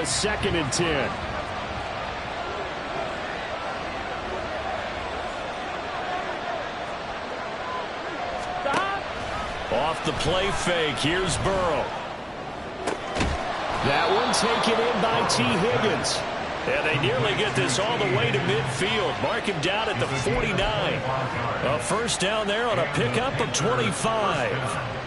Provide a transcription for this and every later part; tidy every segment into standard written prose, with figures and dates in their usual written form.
a 2nd and 10. Off the play fake, here's Burrow. That one taken in by T. Higgins. And they nearly get this all the way to midfield. Mark him down at the 49. A first down there on a pickup of 25.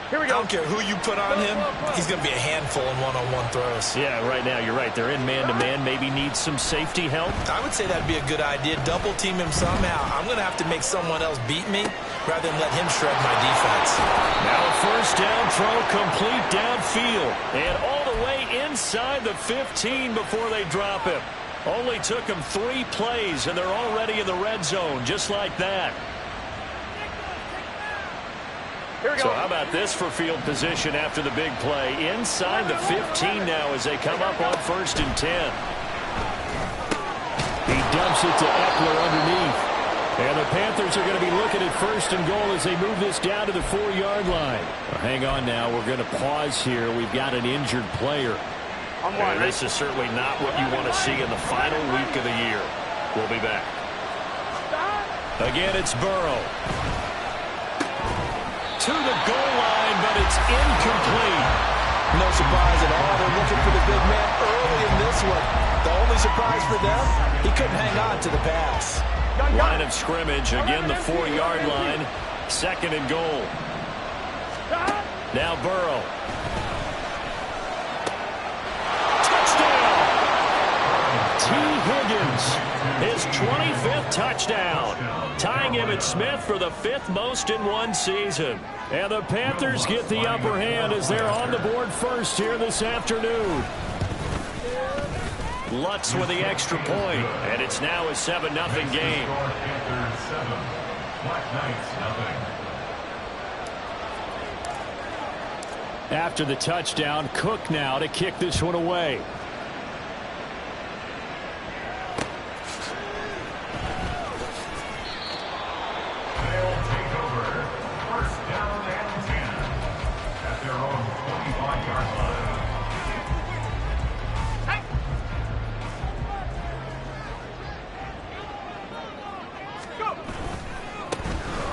Here we go. I don't care who you put on him. He's going to be a handful in one-on-one throws. Yeah, right now, you're right. They're in man-to-man. Maybe needs some safety help. I would say that'd be a good idea. Double team him somehow. I'm going to have to make someone else beat me rather than let him shred my defense. Now a first down throw complete downfield. And all the way inside the 15 before they drop him. Only took him 3 plays, and they're already in the red zone just like that. So how about this for field position after the big play? Inside the 15 now as they come up on 1st and 10. He dumps it to Eckler underneath. And the Panthers are going to be looking at 1st and goal as they move this down to the 4-yard line. Well, hang on now. We're going to pause here. We've got an injured player. And this is certainly not what you want to see in the final week of the year. We'll be back. Again, it's Burrow. To the goal line, but it's incomplete. No surprise at all. They're looking for the big man early in this one. The only surprise for them, he couldn't hang on to the pass. Line of scrimmage, again the 4-yard line. 2nd and goal. Now Burrow. Touchdown! T. Higgins, his 25th touchdown. Tying Emmitt Smith for the 5th most in one season. And the Panthers get the upper hand as they're on the board first here this afternoon. Lutz with the extra point, and it's now a 7-0 game. After the touchdown, Cook now to kick this one away.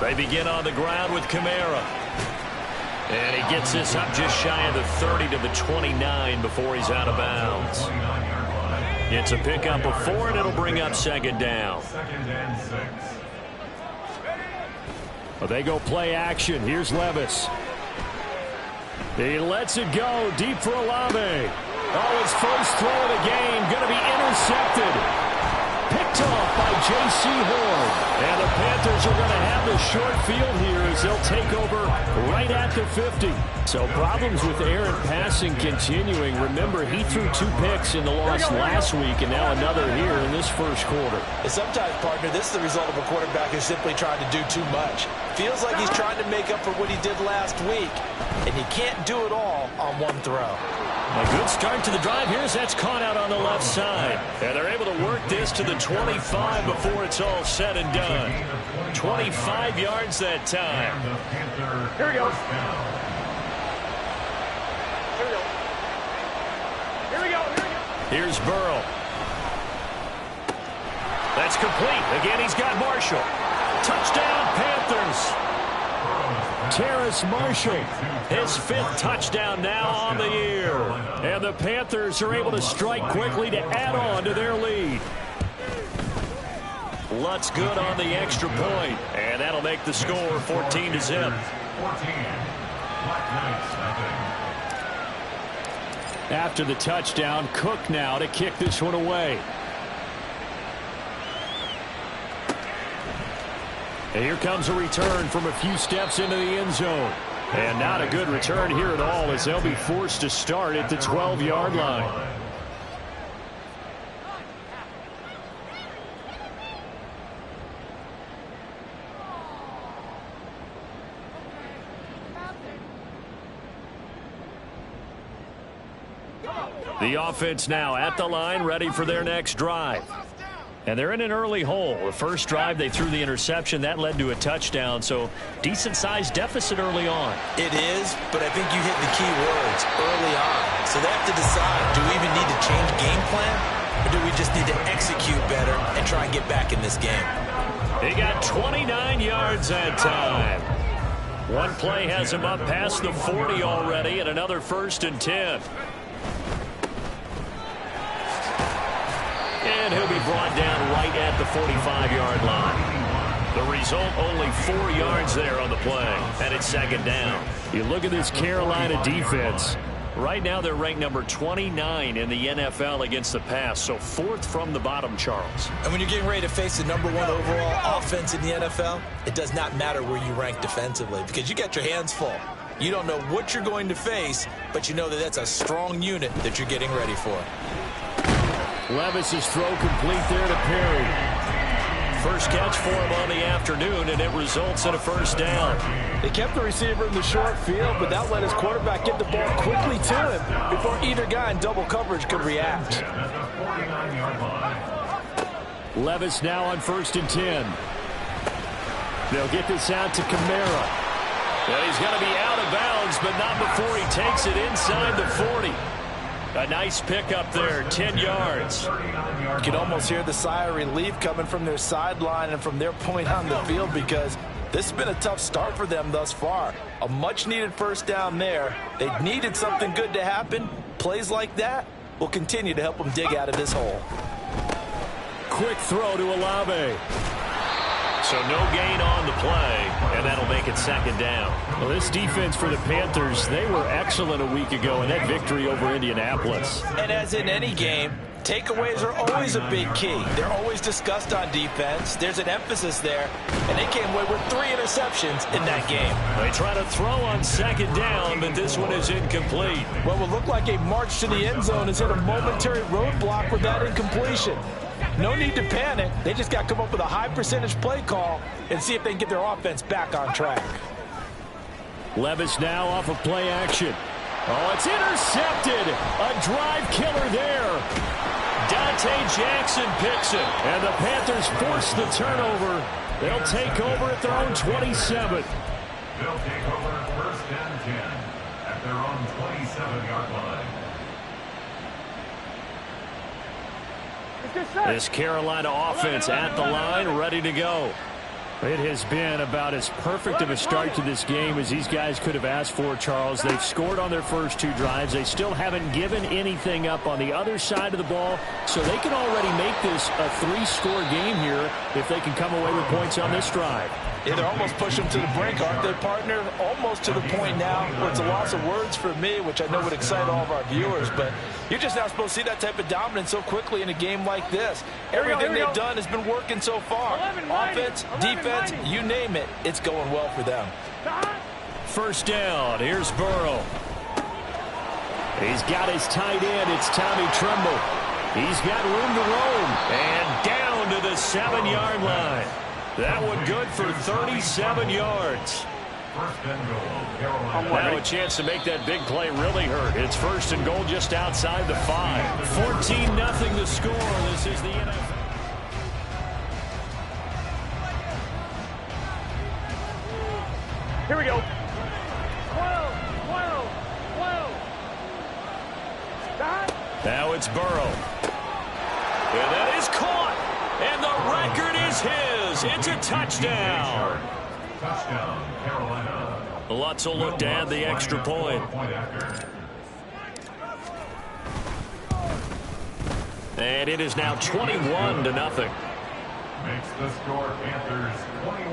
They begin on the ground with Kamara. And he gets this up just shy of the 30 to the 29 before he's out of bounds. It's a pickup of 4, and it'll bring up 2nd down. Well, they go play action. Here's Levis. He lets it go deep for Olave. Oh, his first throw of the game going to be intercepted. Picked off by J.C. Horn. And the Panthers are going to have the short field here as they'll take over right at the 50. So problems with errant passing continuing. Remember, he threw 2 picks in the loss last week and now another here in this first quarter. And sometimes, partner, this is the result of a quarterback who's simply trying to do too much. Feels like he's trying to make up for what he did last week. And he can't do it all on one throw. A good start to the drive here as that's caught out on the left side. And they're able to work this to the 25 before it's all said and done. 25 yards that time. Here we go. Here we go. Here we go. Here we go. Here's Burrow. That's complete. Again, he's got Marshall. Touchdown, Panthers. Terrace Marshall, his 5th touchdown now on the year. And the Panthers are able to strike quickly to add on to their lead. Lutz good on the extra point, and that'll make the score 14-0. After the touchdown, Cook now to kick this one away. And here comes a return from a few steps into the end zone. And not a good return here at all as they'll be forced to start at the 12-yard line. The offense now at the line, ready for their next drive. And they're in an early hole. The first drive, they threw the interception. That led to a touchdown, so decent-sized deficit early on. It is, but I think you hit the key words early on. So they have to decide, do we even need to change game plan, or do we just need to execute better and try and get back in this game? He got 29 yards that time. One play has him up past the 40 already, and another 1st and 10. And he'll be brought down right at the 45-yard line. The result, only 4 yards there on the play, and it's 2nd down. You look at this Carolina defense. Right now they're ranked number 29 in the NFL against the pass, so 4th from the bottom, Charles. And when you're getting ready to face the number 1 overall offense in the NFL, it does not matter where you rank defensively because you got your hands full. You don't know what you're going to face, but you know that that's a strong unit that you're getting ready for. Levis's throw complete there to Perry. First catch for him on the afternoon, and it results in a 1st down. They kept the receiver in the short field, but that let his quarterback get the ball quickly to him before either guy in double coverage could react. Levis now on 1st and 10. They'll get this out to Kamara. Well, he's going to be out of bounds, but not before he takes it inside the 40. A nice pickup there, 10 yards. You can almost hear the sigh of relief coming from their sideline and from their point on the field because this has been a tough start for them thus far. A much-needed 1st down there. They needed something good to happen. Plays like that will continue to help them dig out of this hole. Quick throw to Olave. So no gain on the play, and that'll make it 2nd down. Well, this defense for the Panthers, they were excellent a week ago in that victory over Indianapolis. And as in any game, takeaways are always a big key. They're always discussed on defense. There's an emphasis there, and they came away with 3 interceptions in that game. They try to throw on 2nd down, but this one is incomplete. Well, it will look like a march to the end zone is hit a momentary roadblock with that incompletion. No need to panic. They just got to come up with a high percentage play call and see if they can get their offense back on track. Levis now off of play action. Oh, it's intercepted. A drive killer there. Dante Jackson picks it. And the Panthers force the turnover. They'll take over at their own 27. They'll take over 1st and 10 at their own 27-yard line. This Carolina offense at the line, ready to go. It has been about as perfect of a start to this game as these guys could have asked for, Charles. They've scored on their first 2 drives. They still haven't given anything up on the other side of the ball, so they can already make this a 3-score game here if they can come away with points on this drive. Yeah, they're almost pushing them to the brink, aren't they, partner? Almost to the point now where it's a loss of words for me, which I know would excite all of our viewers, but you're just not supposed to see that type of dominance so quickly in a game like this. Everything they've done has been working so far. Offense, defense, you name it, it's going well for them. 1st down. Here's Burrow. He's got his tight end. It's Tommy Tremble. He's got room to roam. And down to the 7-yard line. That one good for 37 yards. Now a chance to make that big play really hurt. It's 1st and goal just outside the 5. 14-0 the score. This is the NFL. Here we go. 12. Now it's Burrow. And that is caught. And the record is his. It's a touchdown. Touchdown, Carolina. Lutzel looked to add the extra point. And it is now 21-0. Makes the score Panthers 21.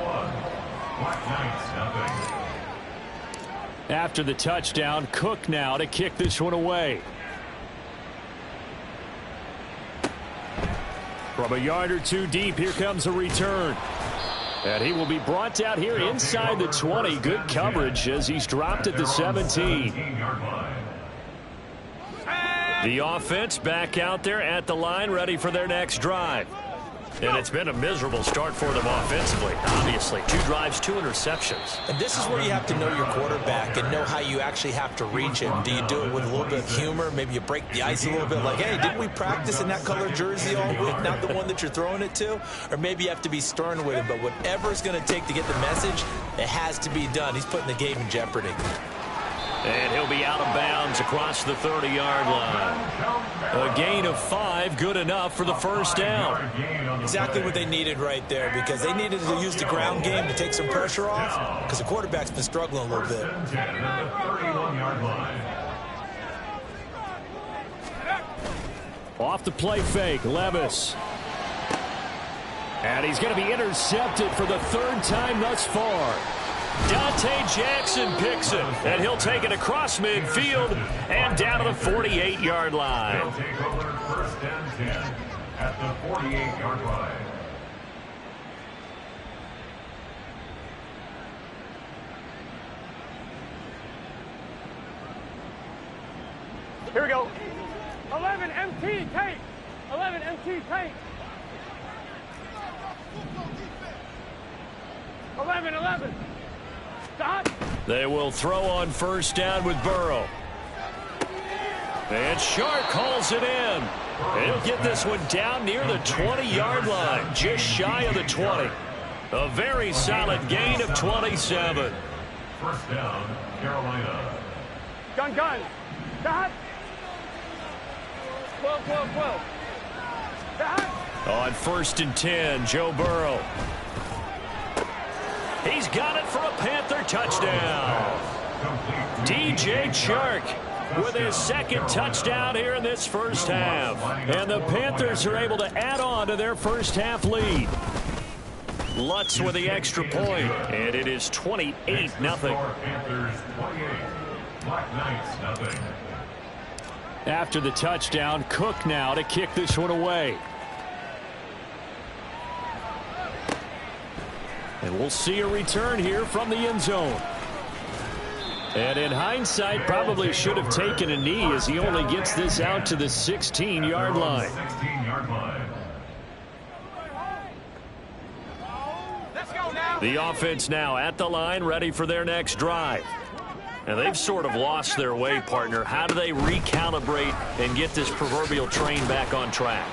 Black Knights 0. After the touchdown, Cook now to kick this one away. From a yard or 2 deep, here comes a return. And he will be brought down here inside the 20. Good coverage as he's dropped at the 17. The offense back out there at the line, ready for their next drive. And it's been a miserable start for them offensively. Obviously, 2 drives, 2 interceptions. And this is where you have to know your quarterback and know how you actually have to reach him. Do you do it with a little bit of humor? Maybe you break the ice a little bit like, hey, didn't we practice in that color jersey all week, not the one that you're throwing it to? Or maybe you have to be stern with him. But whatever it's going to take to get the message, it has to be done. He's putting the game in jeopardy. And he'll be out of bounds across the 30-yard line. A gain of 5, good enough for the first down. Exactly what they needed right there, because they needed to use the ground game to take some pressure off, because the quarterback's been struggling a little bit. Off the play fake, Levis. And he's going to be intercepted for the 3rd time thus far. Dante Jackson picks it, and he'll take it across midfield and down to the 48-yard line. They'll take over 1st and 10 at the 48-yard line. Here we go. 11 MT tape. 11 MT tape. 11. Stop. They will throw on 1st down with Burrow. And Shark calls it in. And he'll get this one down near the 20-yard line, just shy of the 20. A very solid gain of 27. 1st down, Carolina. Gun. Stop. 12. Stop. On 1st and 10, Joe Burrow. He's got it for a Panther touchdown. DJ Chark with his 2nd touchdown here in this first half. And the Panthers are able to add on to their first half lead. Lutz with the extra point, and it is 28-0. Panthers 28, Black Knights 0. After the touchdown, Cook now to kick this one away. And we'll see a return here from the end zone. And in hindsight, probably should have taken a knee as he only gets this out to the 16-yard line. 16-yard line. The offense now at the line, ready for their next drive. And they've sort of lost their way, partner. How do they recalibrate and get this proverbial train back on track?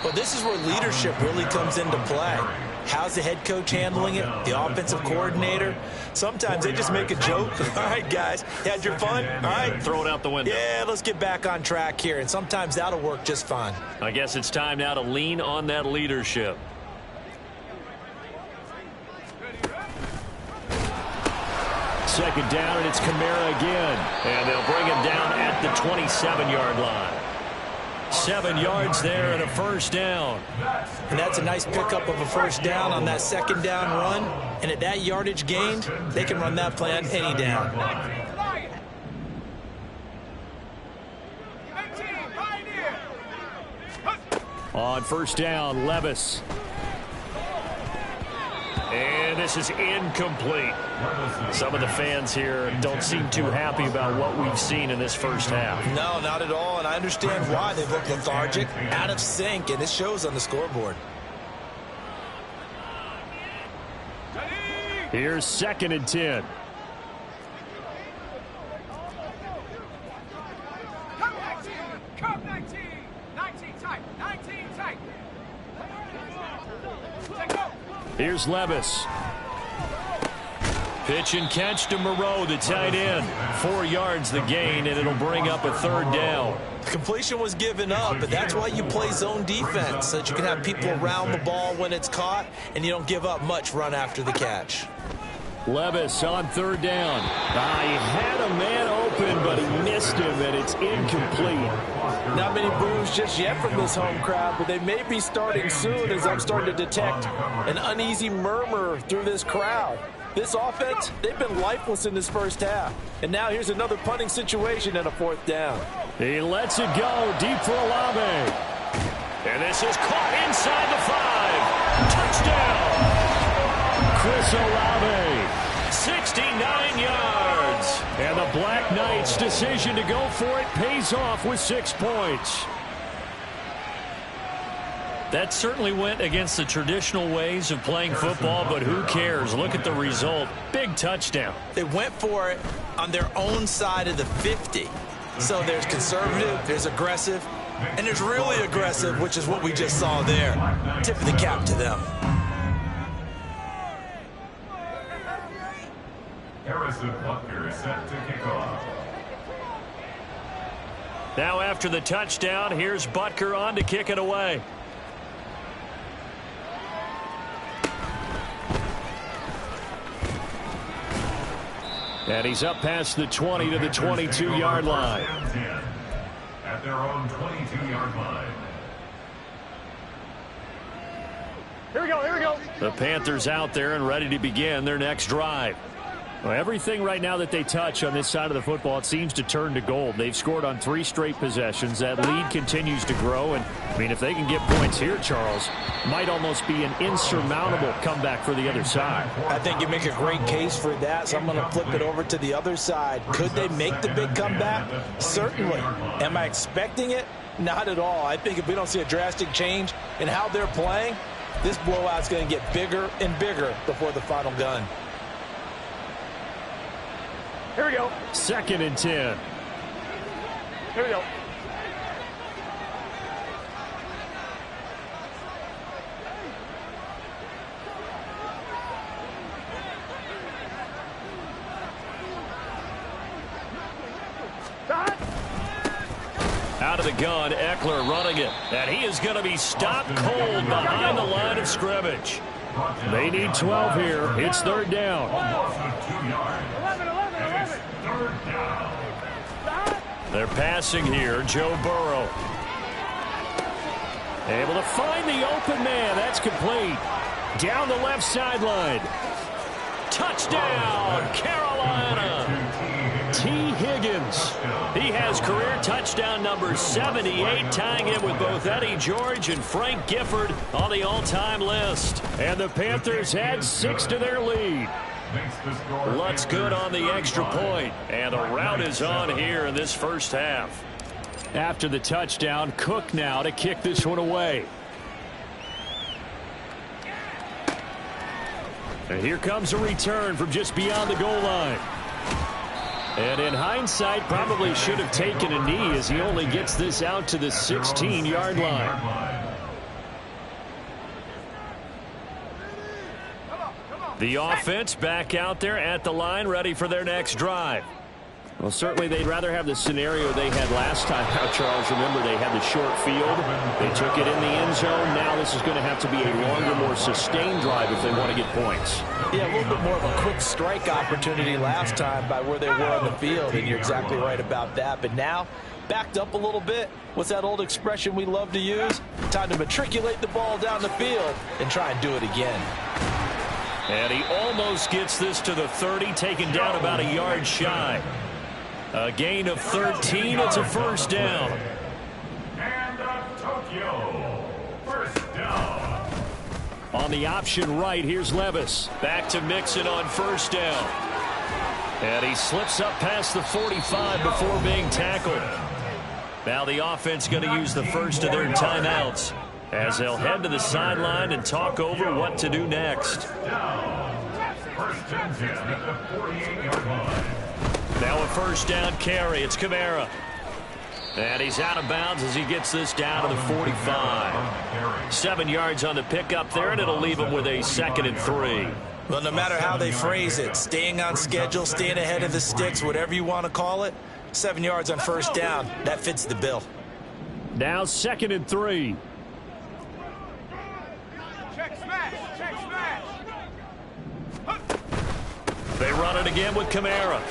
Well, this is where leadership really comes into play. How's the head coach handling it? The offensive coordinator? Sometimes they just make a joke. All right, guys, you had your fun? All right. Throw it out the window. Yeah, let's get back on track here. And sometimes that'll work just fine. I guess it's time now to lean on that leadership. Second down, and it's Kamara again. And they'll bring him down at the 27-yard line. 7 yards there and a first down. And that's a nice pickup of a first down on that 2nd down run. And at that yardage gained, they can run that play on any down. On 1st down, Levis. And this is incomplete. Some of the fans here don't seem too happy about what we've seen in this first half. No, not at all, and I understand why. They look lethargic, out of sync, and it shows on the scoreboard. Here's 2nd and 10. Come 19 tight. 19 tight. Here's Levis. Pitch and catch to Moreau, the tight end. 4 yards the gain, and it'll bring up a 3rd down. Completion was given up, but that's why you play zone defense, so that you can have people around the ball when it's caught, and you don't give up much run after the catch. Levis on 3rd down. He had a man open, but he missed him, and it's incomplete. Not many boos just yet from this home crowd, but they may be starting soon as I'm starting to detect an uneasy murmur through this crowd. This offense, they've been lifeless in this first half. And now here's another punting situation and a 4th down. He lets it go deep for Olave. And this is caught inside the 5. Touchdown. Chris Olave, 69 yards. And the Black Knights' decision to go for it pays off with 6 points. That certainly went against the traditional ways of playing football, but who cares? Look at the result. Big touchdown. They went for it on their own side of the 50. So there's conservative, there's aggressive, and there's really aggressive, which is what we just saw there. Tip of the cap to them. Harrison Butker is set to kick off. Now after the touchdown, here's Butker on to kick it away. And he's up past the 20 to the 22-yard line. At their own 22-yard line. Here we go, here we go. The Panthers out there and ready to begin their next drive. Well, everything right now that they touch on this side of the football, it seems to turn to gold. They've scored on 3 straight possessions. That lead continues to grow. And, I mean, if they can get points here, Charles, might almost be an insurmountable comeback for the other side. I think you make a great case for that, so I'm going to flip it over to the other side. Could they make the big comeback? Certainly. Am I expecting it? Not at all. I think if we don't see a drastic change in how they're playing, this blowout's going to get bigger and bigger before the final gun. Here we go. 2nd and 10. Here we go. Out of the gun, Eckler running it. And he is going to be stopped cold behind the line of scrimmage. They need 12 here. It's 3rd down. 11. Third down. They're passing here. Joe Burrow. Able to find the open man. That's complete. Down the left sideline. Touchdown, Carolina. T. Higgins. He has career touchdown number 78, tying him with both Eddie George and Frank Gifford on the all-time list. And the Panthers had 6 to their lead. Lutz good on the extra point, and the route is on here in this first half. After the touchdown, Cook now to kick this one away. And here comes a return from just beyond the goal line. And in hindsight, probably should have taken a knee as he only gets this out to the 16-yard line. The offense back out there at the line, ready for their next drive. Well, certainly they'd rather have the scenario they had last time out, Charles. Remember, they had the short field. They took it in the end zone. Now this is going to have to be a longer, more sustained drive if they want to get points. Yeah, a little bit more of a quick strike opportunity last time by where they were on the field, and you're exactly right about that. But now, backed up a little bit. What's that old expression we love to use? Time to matriculate the ball down the field and try and do it again. And he almost gets this to the 30, taken down about a yard shy. A gain of 13. It's a first down. And Tokyo. First down. On the option right, here's Levis. Back to Mixon on first down. And he slips up past the 45 before being tackled. Now the offense going to use the first of their timeouts as they'll head to the sideline and talk over what to do next. First and 10 at the 48-yard line. Now a first down carry. It's Kamara. And he's out of bounds as he gets this down to the 45. 7 yards on the pickup there, and it'll leave him with a 2nd and 3. Well, no matter how they phrase it, staying on schedule, staying ahead of the sticks, whatever you want to call it, 7 yards on first down, that fits the bill. Now 2nd and 3. Check smash. They run it again with Kamara.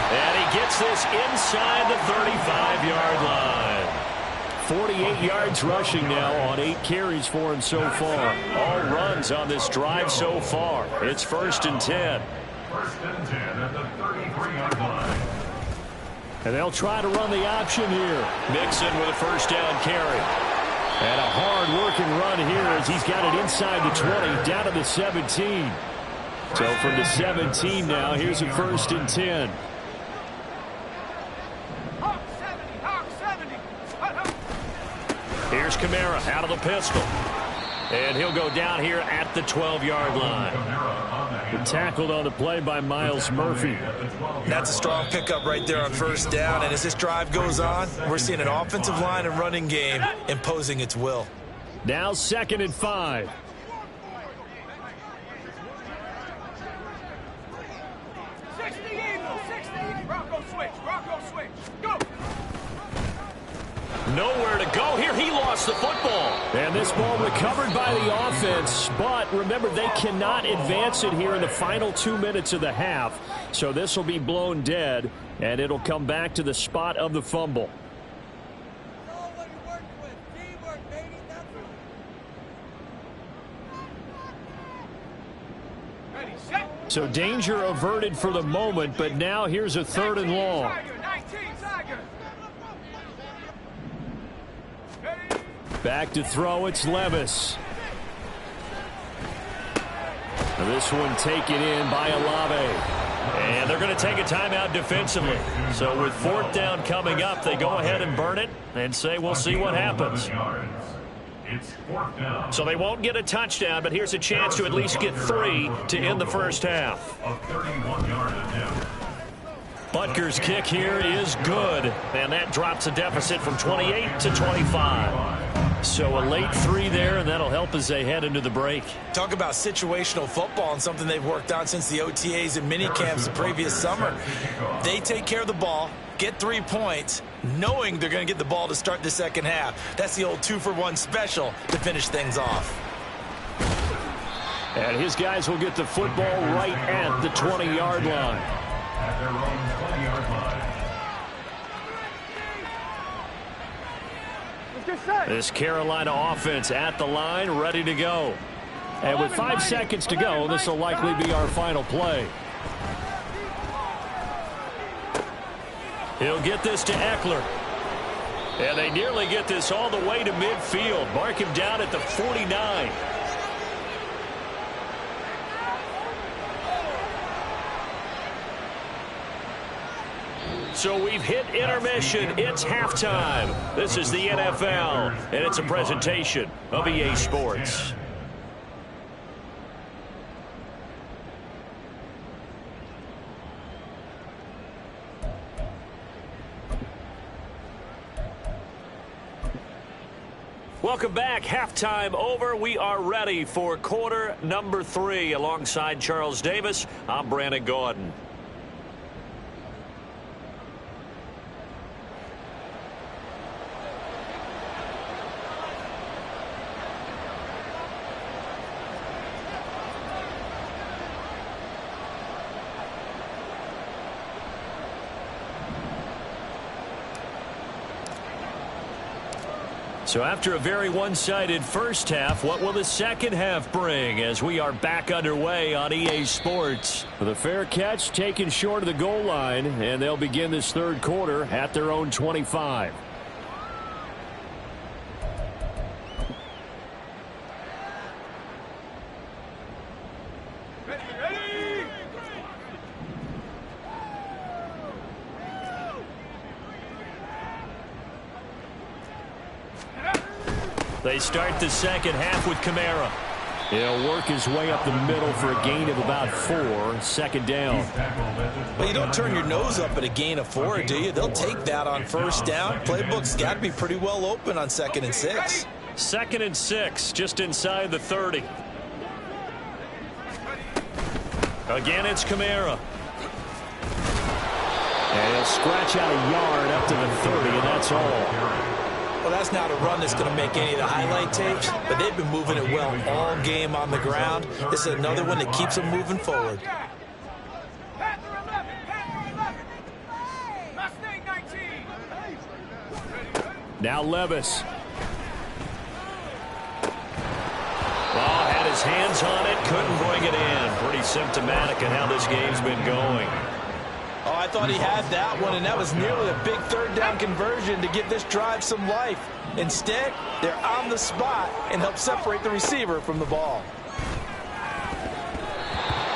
And he gets this inside the 35-yard line. 48 yards rushing now on 8 carries for him so far. All runs on this drive so far. It's 1st and 10. First and 10 at the 33-yard line. And they'll try to run the option here. Mixon with a first down carry. And a hard-working run here as he's got it inside the 20, down to the 17. So from the 17 now, here's a 1st and 10. Here's Kamara out of the pistol. And he'll go down here at the 12-yard line. Tackled on the play by Myles Murphy. That's a strong pickup right there on first down. And as this drive goes on, we're seeing an offensive line and running game imposing its will. Now 2nd and 5. Nowhere to go here. He lost the football. And this ball recovered by the offense. But remember, they cannot advance it here in the final 2 minutes of the half. So this will be blown dead, and it'll come back to the spot of the fumble. So danger averted for the moment, but now here's a 3rd and long. Back to throw, it's Levis. And this one taken in by Olave. And they're going to take a timeout defensively. So with 4th down coming up, they go ahead and burn it and say we'll see what happens. So they won't get a touchdown, but here's a chance to at least get 3 to end the first half. Butker's kick here is good, and that drops a deficit from 28 to 25. So a late 3 there, and that'll help as they head into the break. Talk about situational football and something they've worked on since the OTAs and mini camps the previous summer. They take care of the ball, get 3 points, knowing they're going to get the ball to start the second half. That's the old 2-for-1 special to finish things off. And his guys will get the football right at the 20-yard line. At their own 20-yard line. This Carolina offense at the line, ready to go. And with 5 seconds to go, this will likely be our final play. He'll get this to Eckler. And they nearly get this all the way to midfield. Mark him down at the 49. So we've hit intermission. It's halftime. This is the NFL, and it's a presentation of EA Sports. Welcome back. Halftime over. We are ready for quarter number 3. Alongside Charles Davis, I'm Brandon Gaudin. So after a very one-sided first half, what will the second half bring as we are back underway on EA Sports? The fair catch taken short of the goal line, and they'll begin this third quarter at their own 25. They start the second half with Kamara. He'll work his way up the middle for a gain of about 4. Second down. Well, you don't turn your nose up at a gain of 4, do you? They'll take that on first down. Playbook's got to be pretty well open on 2nd and 6. 2nd and 6, just inside the 30. Again, it's Kamara. And he'll scratch out a yard up to the 30, and that's all. Well, that's not a run that's going to make any of the highlight tapes, but they've been moving it well all game on the ground. This is another one that keeps them moving forward. Now Levis. Well, had his hands on it, couldn't bring it in. Pretty symptomatic in how this game's been going. Oh, I thought he had that one, and that was nearly a big third down conversion to give this drive some life. Instead, they're on the spot and help separate the receiver from the ball.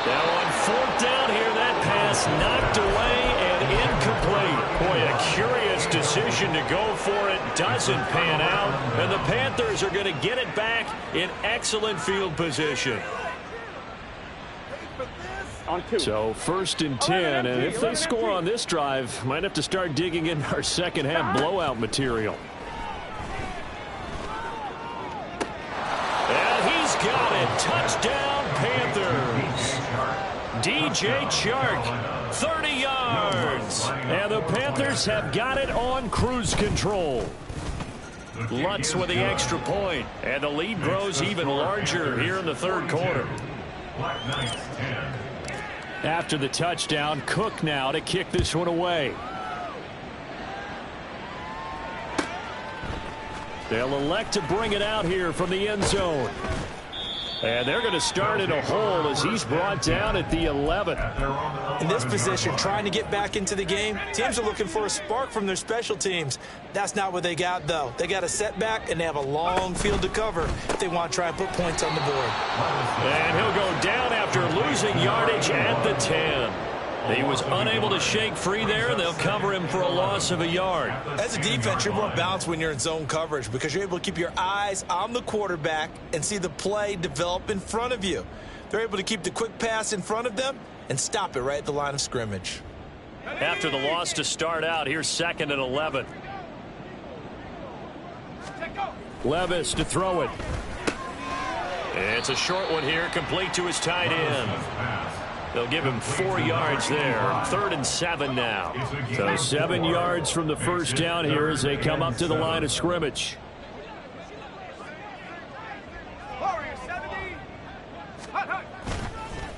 Now on 4th down here, that pass knocked away and incomplete. Boy, a curious decision to go for it doesn't pan out, and the Panthers are going to get it back in excellent field position. So 1st and 10, and if they score on this drive, might have to start digging in our second half blowout material. And he's got it. Touchdown, Panthers. DJ Chark, 30 yards. And the Panthers have got it on cruise control. Lutz with the extra point, and the lead grows even larger here in the third quarter. After the touchdown, Cook now to kick this one away. They'll elect to bring it out here from the end zone. And they're going to start in a hole as he's brought down at the 11. In this position, trying to get back into the game, teams are looking for a spark from their special teams. That's not what they got, though. They got a setback, and they have a long field to cover if they want to try and put points on the board. And he'll go down after losing yardage at the 10. He was unable to shake free there, and they'll cover him for a loss of a yard. As a defense, you're more balanced when you're in zone coverage because you're able to keep your eyes on the quarterback and see the play develop in front of you. They're able to keep the quick pass in front of them and stop it right at the line of scrimmage. After the loss to start out, here's 2nd and 11. Levis to throw it. It's a short one here, complete to his tight end. They'll give him 4 yards there. 3rd and 7 now. So 7 yards from the first down here as they come up to the line of scrimmage.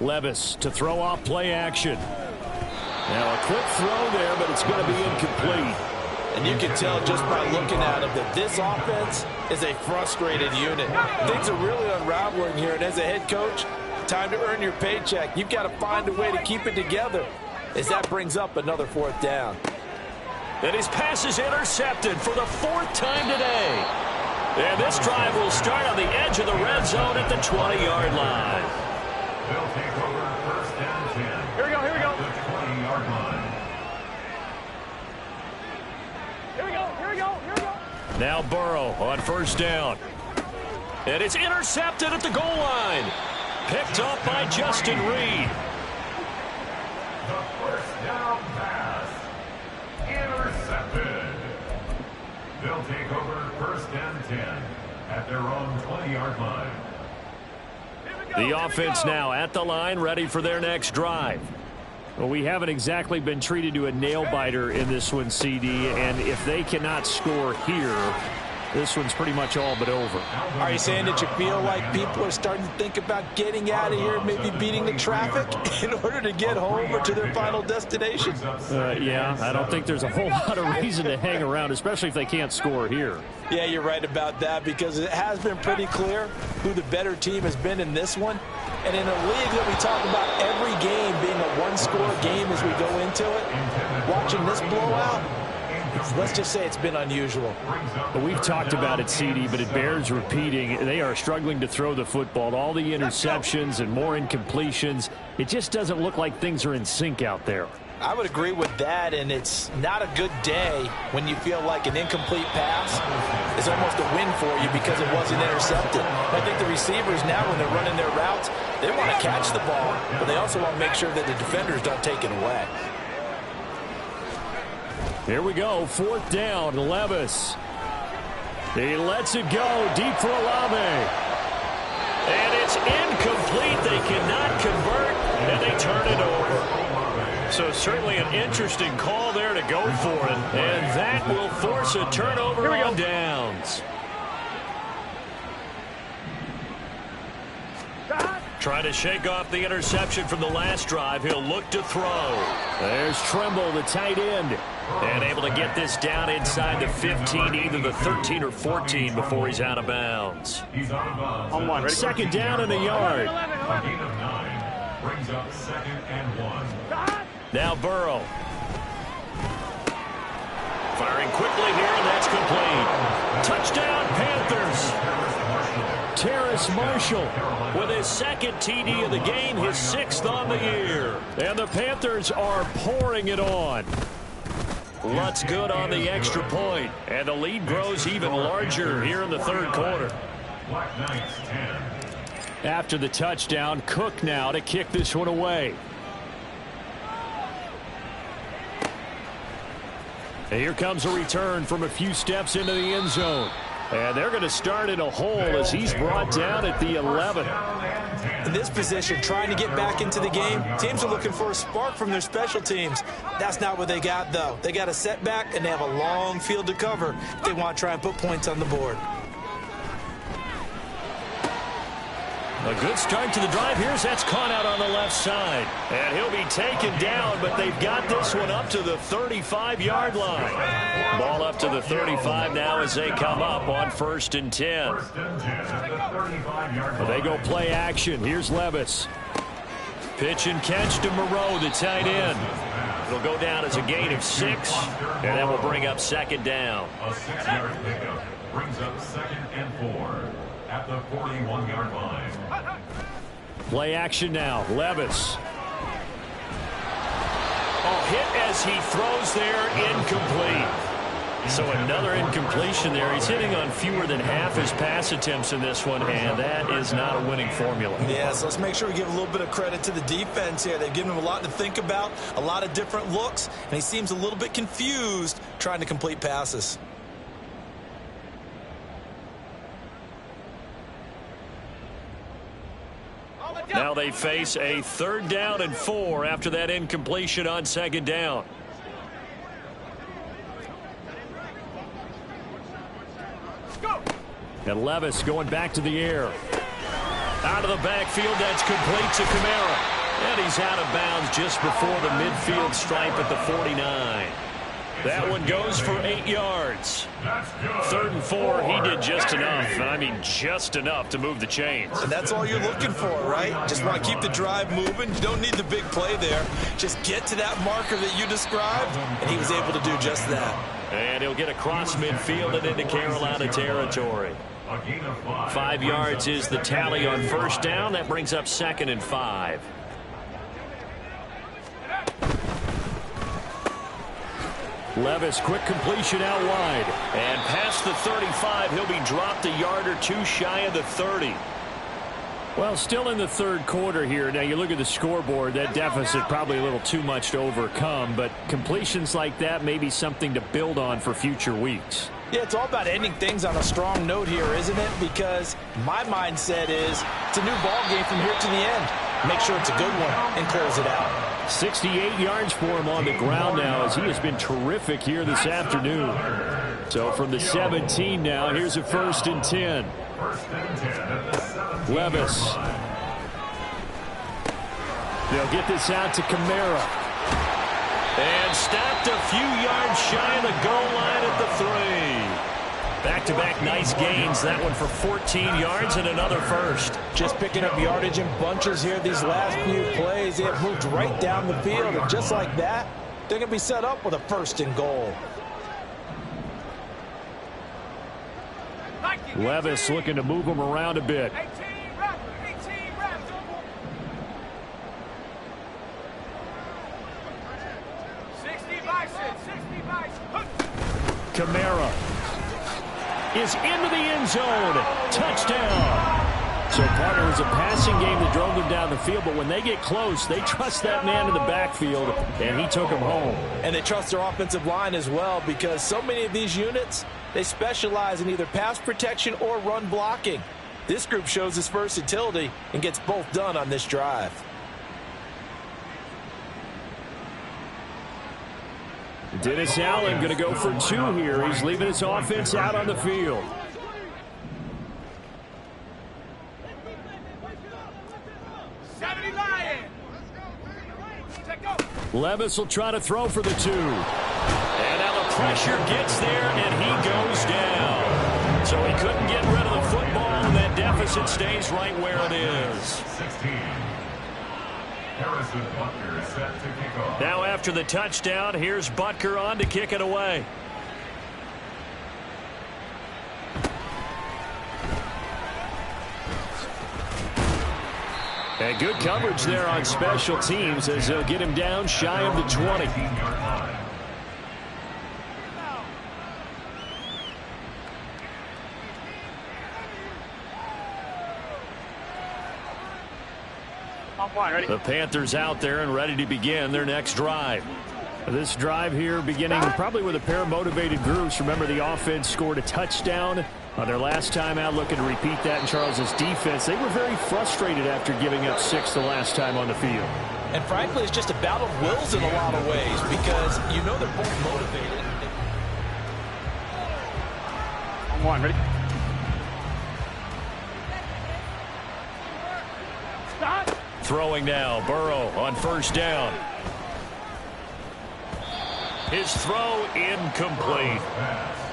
Levis to throw off play action. Now a quick throw there, but it's going to be incomplete. And you can tell just by looking at him that this offense is a frustrated unit. Things are really unraveling here, and as a head coach, time to earn your paycheck. You've got to find a way to keep it together as that brings up another 4th down. And his pass is intercepted for the 4th time today. And this drive will start on the edge of the red zone at the 20-yard line. They'll take over 1st and 10. Here we go, here we go. The 20-yard line. Here we go, here we go, here we go. Now Burrow on 1st down. And it's intercepted at the goal line. Picked up by Justin Reed. The 1st down pass. Intercepted. They'll take over 1st and 10 at their own 20-yard line. The offense now at the line, ready for their next drive. Well, we haven't exactly been treated to a nail-biter in this one, CD, and if they cannot score here, this one's pretty much all but over. Are you saying that you feel like people are starting to think about getting out of here, maybe beating the traffic in order to get home or to their final destination? Yeah, I don't think there's a whole lot of reason to hang around, especially if they can't score here. Yeah, you're right about that because it has been pretty clear who the better team has been in this one. And in a league that we talk about every game being a one-score game as we go into it, watching this blowout, let's just say it's been unusual. But we've talked about it, CD, but it bears repeating. They are struggling to throw the football. All the interceptions and more incompletions. It just doesn't look like things are in sync out there. I would agree with that, and it's not a good day when you feel like an incomplete pass is almost a win for you because it wasn't intercepted. I think the receivers now, when they're running their routes, they want to catch the ball, but they also want to make sure that the defenders don't take it away. Here we go, 4th down, Levis. He lets it go deep for Olave. And it's incomplete. They cannot convert, and they turn it over. So certainly an interesting call there to go for it. And that will force a turnover on downs. Trying to shake off the interception from the last drive. He'll look to throw. There's Tremble, the tight end. And able to get this down inside the 15, either the 13 or 14 before he's out of bounds. He's out of bounds. On one. 2nd down and a yard. A gain of 9 brings up 2nd and 1. Now Burrow. Firing quickly here, and that's complete. Touchdown, Panthers. Terrace Marshall with his 2nd TD of the game, his 6th on the year. And the Panthers are pouring it on. Lutz good on the extra point, and the lead grows even larger here in the third quarter. Black Knights 10. After the touchdown, Cook now to kick this one away. And here comes a return from a few steps into the end zone. And they're going to start in a hole as he's brought down at the 11. In this position, trying to get back into the game, teams are looking for a spark from their special teams. That's not what they got, though. They got a setback, and they have a long field to cover if they want to try and put points on the board. A good start to the drive. Here's that's caught out on the left side. And he'll be taken down, but they've got this one up to the 35-yard line. Ball up to the 35 now as they come up on 1st and 10. Well, they go play action. Here's Levis. Pitch and catch to Moreau, the tight end. It'll go down as a gain of 6, and that will bring up 2nd down. A 6-yard pickup brings up 2nd and 4 at the 41-yard line. Play action now. Levis. Oh, hit as he throws there, incomplete. So another incompletion there. He's hitting on fewer than half his pass attempts in this one, and that is not a winning formula. Yeah, so let's make sure we give a little bit of credit to the defense here. They've given him a lot to think about, a lot of different looks, and he seems a little bit confused trying to complete passes. Now they face a 3rd down and 4 after that incompletion on 2nd down. And Levis going back to the air. Out of the backfield, that's complete to Kamara. And he's out of bounds just before the midfield stripe at the 49. That one goes for 8 yards. 3rd and 4, he did just enough. I mean, just enough to move the chains. And that's all you're looking for, right? Just want to keep the drive moving. You don't need the big play there. Just get to that marker that you described, and he was able to do just that. And he'll get across midfield and into Carolina territory. 5 yards is the tally on 1st down. That brings up 2nd and 5. Levis, quick completion out wide. And past the 35, he'll be dropped a yard or 2 shy of the 30. Well, still in the 3rd quarter here. Now, you look at the scoreboard, that deficit probably a little too much to overcome, but completions like that may be something to build on for future weeks. Yeah, it's all about ending things on a strong note here, isn't it? Because my mindset is it's a new ball game from here to the end. Make sure it's a good one and close it out. 68 yards for him on the ground now as he has been terrific here this afternoon. So from the 17 now, here's a 1st and 10. Levis. They'll get this out to Kamara. And stopped a few yards shy of the goal line at the 3. Back-to-back nice gains. That one for 14 yards and another 1st. Just picking up yardage in bunches here these last few plays. They have moved right down the field, and just like that, they're going to be set up with a 1st and goal. Levis looking to move him around a bit. Kamara is into the end zone. Touchdown. So, partner, it was a passing game that drove them down the field, but when they get close, they trust that man in the backfield, and he took him home. And they trust their offensive line as well, because so many of these units, they specialize in either pass protection or run blocking. This group shows its versatility and gets both done on this drive. Dennis Allen going to go for 2 here. He's leaving his offense out on the field. Levis will try to throw for the 2. And now the pressure gets there, and he goes down. So he couldn't get rid of the football, and that deficit stays right where it is. 16. Harrison Butker is set to kick off. Now after the touchdown, here's Butker on to kick it away. And good coverage there on special teams as they'll get him down shy of the 20. On one, ready? The Panthers out there and ready to begin their next drive. This drive here beginning probably with a pair of motivated groups. Remember, the offense scored a touchdown on their last time out, looking to repeat that in Charles's defense. They were very frustrated after giving up 6 the last time on the field. And frankly, it's just a battle of wills in a lot of ways because you know they're both motivated. On one, ready? Stop! Throwing now, Burrow on first down. His throw incomplete.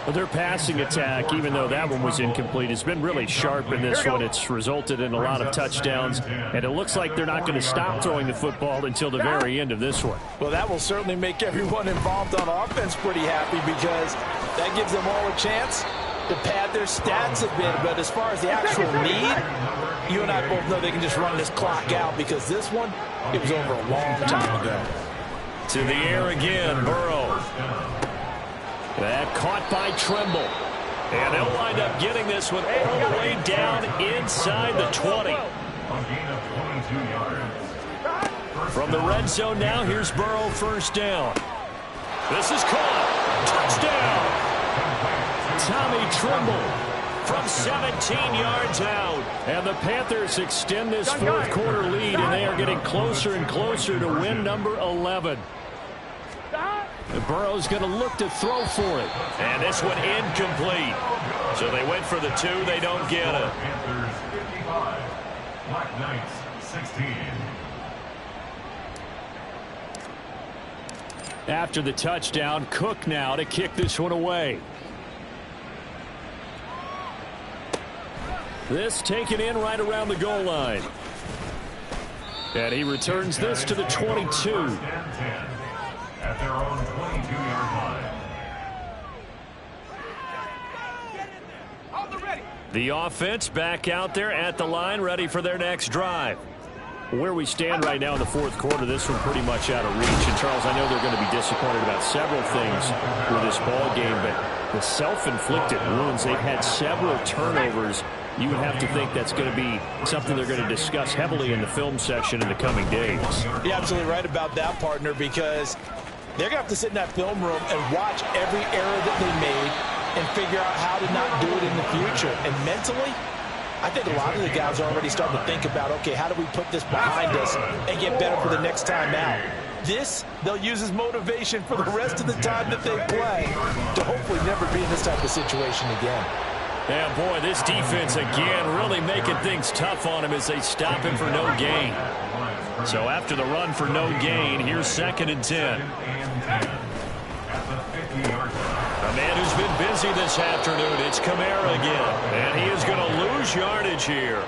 Well, their passing attack, even though that one was incomplete, has been really sharp in this one. It's resulted in a lot of touchdowns, and it looks like they're not going to stop throwing the football until the very end of this one. Well, that will certainly make everyone involved on offense pretty happy because that gives them all a chance to pad their stats a bit. But as far as the actual need, you and I both know they can just run this clock out because this one, it was over a long time ago. To the air again, Burrow. That caught by Tremble. And they'll wind up getting this one all the way down inside the 20. A gain of 22 yards. From the red zone now, here's Burrow first down. This is caught. Touchdown. Tommy Tremble from 17 yards out. And the Panthers extend this fourth quarter lead, and they are getting closer and closer to win number 11. And Burrow's going to look to throw for it. And this one incomplete. So they went for the 2. They don't get it. Panthers 55. Black Knights 16. After the touchdown, Cook now to kick this one away. This taken in right around the goal line. And he returns this to the 22. First and 10 at their own 22-yard line. The offense back out there at the line, ready for their next drive. Where we stand right now in the fourth quarter, this one pretty much out of reach. And Charles, I know they're going to be disappointed about several things with this ball game, but the self-inflicted wounds, they've had several turnovers. You would have to think that's going to be something they're going to discuss heavily in the film section in the coming days. You're absolutely right about that, partner, because they're going to have to sit in that film room and watch every error that they made and figure out how to not do it in the future. And mentally, I think a lot of the guys are already starting to think about, okay, how do we put this behind us and get better for the next time out? This, they'll use as motivation for the rest of the time that they play to hopefully never be in this type of situation again. Yeah, boy, this defense again really making things tough on him as they stop him for no gain. So after the run for no gain, here's 2nd and 10. A man who's been busy this afternoon, it's Kamara again. And he is going to lose yardage here.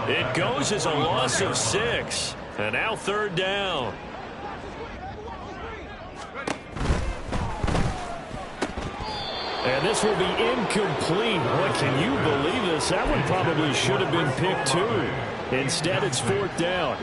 It goes as a loss of 6. And now 3rd down. And this will be incomplete. Boy, can you believe this? That one probably should have been picked too. Instead, it's 4th down.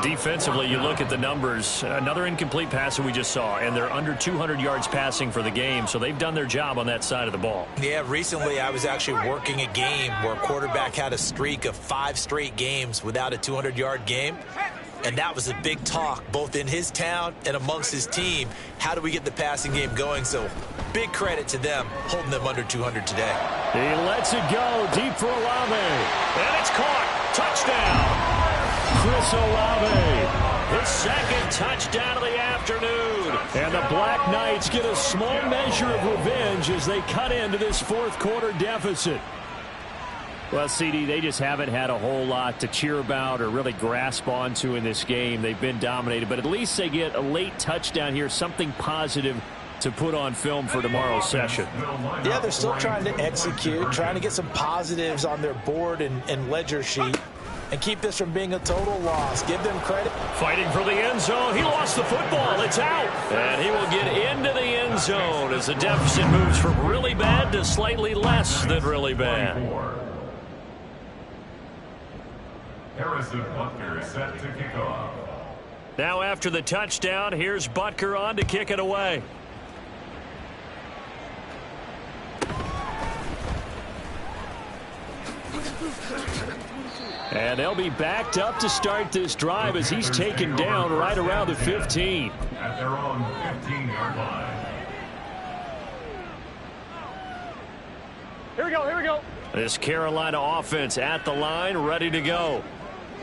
Defensively, you look at the numbers. Another incomplete pass that we just saw, and they're under 200 yards passing for the game, so they've done their job on that side of the ball. Yeah, recently I was actually working a game where a quarterback had a streak of 5 straight games without a 200-yard game. And that was a big talk, both in his town and amongst his team. How do we get the passing game going? So big credit to them, holding them under 200 today. He lets it go deep for Olave. And it's caught. Touchdown. Chris Olave. His 2nd touchdown of the afternoon. And the Black Knights get a small measure of revenge as they cut into this fourth quarter deficit. Well, CD, they just haven't had a whole lot to cheer about or really grasp onto in this game. They've been dominated, but at least they get a late touchdown here, something positive to put on film for tomorrow's session. Yeah, they're still trying to execute, trying to get some positives on their board and ledger sheet and keep this from being a total loss. Give them credit. Fighting for the end zone. He lost the football. It's out. And he will get into the end zone as the deficit moves from really bad to slightly less than really bad. Harrison Butker set to kick off. Now after the touchdown, here's Butker on to kick it away. And they'll be backed up to start this drive as he's taken down right around the 15. At their own 15-yard line. Here we go, here we go. This Carolina offense at the line, ready to go.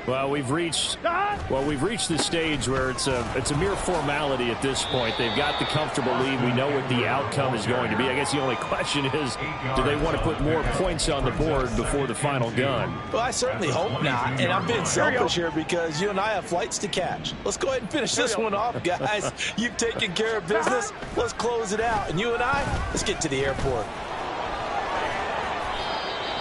Well, we've reached the stage where it's a mere formality at this point. They've got the comfortable lead. We know what the outcome is going to be. I guess the only question is, do they want to put more points on the board before the final gun? Well, I certainly hope not. And I'm being selfish here because you and I have flights to catch. Let's go ahead and finish this one off, guys. You've taken care of business. Let's close it out. And you and I, let's get to the airport.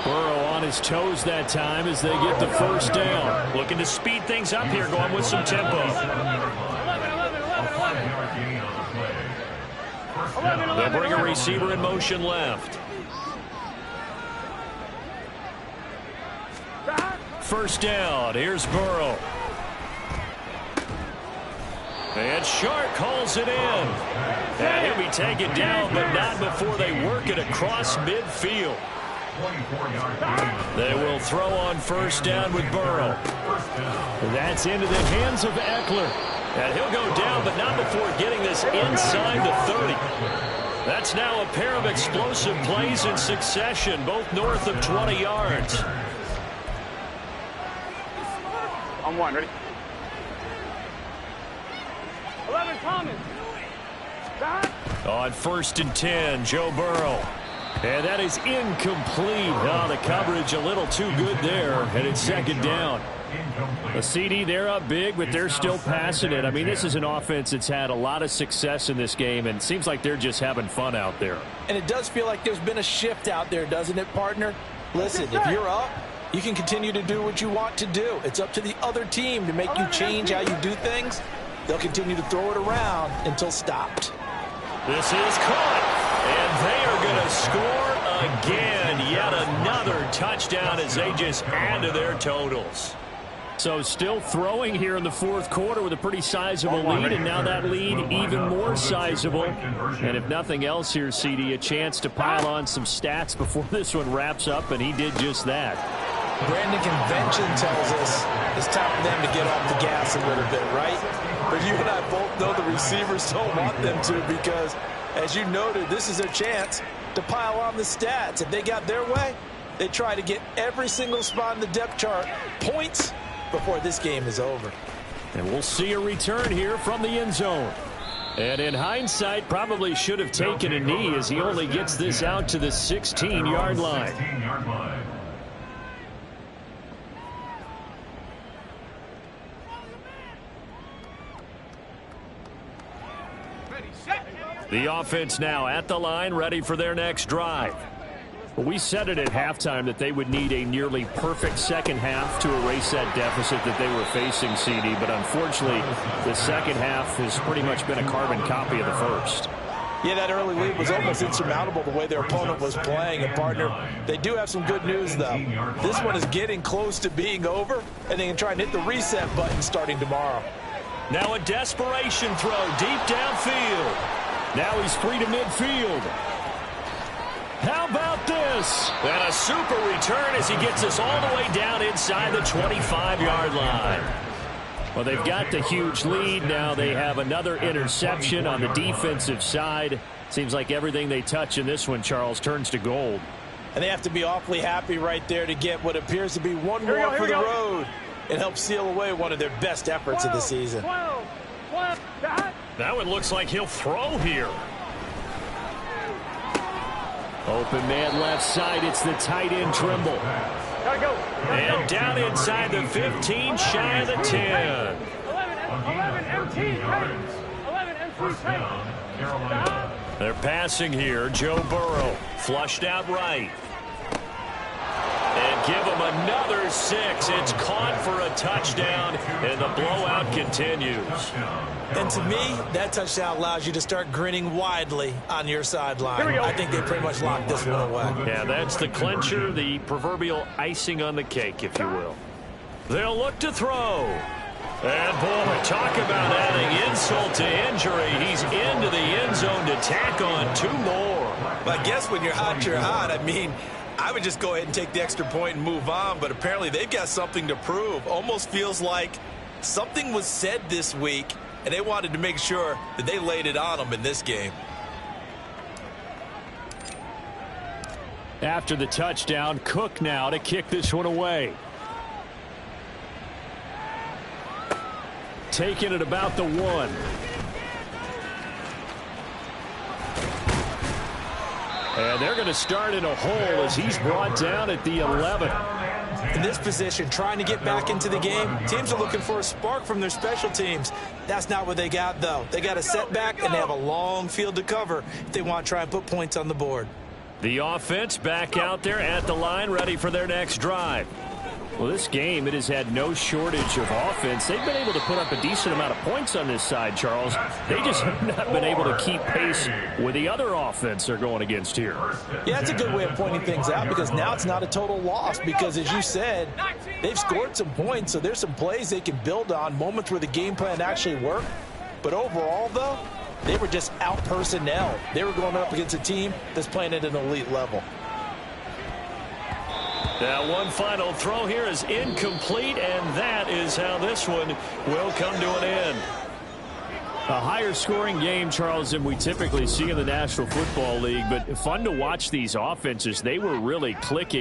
Burrow on his toes that time as they get the first down. Looking to speed things up here, going with some tempo. They'll bring a receiver in motion left. First down. Here's Burrow. And Shark calls it in. And he'll be taken down, but not before they work it across midfield. They will throw on first down with Burrow. That's into the hands of Eckler. And he'll go down, but not before getting this inside the 30. That's now a pair of explosive plays in succession, both north of 20 yards. On one, ready? 11, Thomas. On first and 10, Joe Burrow. And that is incomplete. Oh, the coverage a little too good there, and it's second down. A CD, they're up big, but they're still passing it. I mean, this is an offense that's had a lot of success in this game, and it seems like they're just having fun out there. And it does feel like there's been a shift out there, doesn't it, partner? Listen, if you're up, you can continue to do what you want to do. It's up to the other team to make you change how you do things. They'll continue to throw it around until stopped. This is caught. And they are going to score again. Yet another touchdown as they just add to their totals. So still throwing here in the fourth quarter with a pretty sizable lead. And now that lead even more sizable. And if nothing else here, CD, a chance to pile on some stats before this one wraps up. And he did just that. Brandon, convention tells us it's time for them to get off the gas a little bit, right? But you and I both know the receivers don't want them to because, as you noted, this is their chance to pile on the stats. If they got their way, they try to get every single spot in the depth chart points before this game is over. And we'll see a return here from the end zone. And in hindsight, probably should have taken a knee as he only gets this out to the 16-yard line. The offense now at the line, ready for their next drive. Well, we said it at halftime that they would need a nearly perfect second half to erase that deficit that they were facing, CD. But unfortunately, the second half has pretty much been a carbon copy of the first. Yeah, that early lead was almost insurmountable the way their opponent was playing. And, partner, they do have some good news, though. This one is getting close to being over, and they can try and hit the reset button starting tomorrow. Now a desperation throw deep downfield. Now he's free to midfield. How about this? And a super return as he gets us all the way down inside the 25-yard line. Well, they've got the huge lead. Now they have another interception on the defensive side. Seems like everything they touch in this one, Charles, turns to gold. And they have to be awfully happy right there to get what appears to be one more for the road. It helps seal away one of their best efforts of the season. Now it looks like he'll throw here. Open man left side. It's the tight end Trimble. And down inside the 15, shy of the 10. 11 MT. They're passing here. Joe Burrow flushed out right. And give him another 6. It's caught for a touchdown, and the blowout continues. And to me, that touchdown allows you to start grinning widely on your sideline. I think they pretty much locked this one away. Yeah, that's the clincher, the proverbial icing on the cake, if you will. They'll look to throw. And, boy, talk about adding insult to injury. He's into the end zone to tack on 2 more. But I guess when you're hot, you're hot. I mean, I would just go ahead and take the extra point and move on, but apparently they've got something to prove. Almost feels like something was said this week, and they wanted to make sure that they laid it on them in this game. After the touchdown, Cook now to kick this one away. Taking it about the 1. And they're going to start in a hole as he's brought down at the 11. In this position, trying to get back into the game, teams are looking for a spark from their special teams. That's not what they got, though. They got a setback, and they have a long field to cover if they want to try and put points on the board. The offense back out there at the line, ready for their next drive. Well, this game, it has had no shortage of offense. They've been able to put up a decent amount of points on this side, Charles. They just have not been able to keep pace with the other offense they're going against here. Yeah, that's a good way of pointing things out because now it's not a total loss because, as you said, they've scored some points, so there's some plays they can build on, moments where the game plan actually worked. But overall, though, they were just out-personnel. They were going up against a team that's playing at an elite level. That one final throw here is incomplete, and that is how this one will come to an end. A higher scoring game, Charles, than we typically see in the National Football League, but fun to watch these offenses. They were really clicking.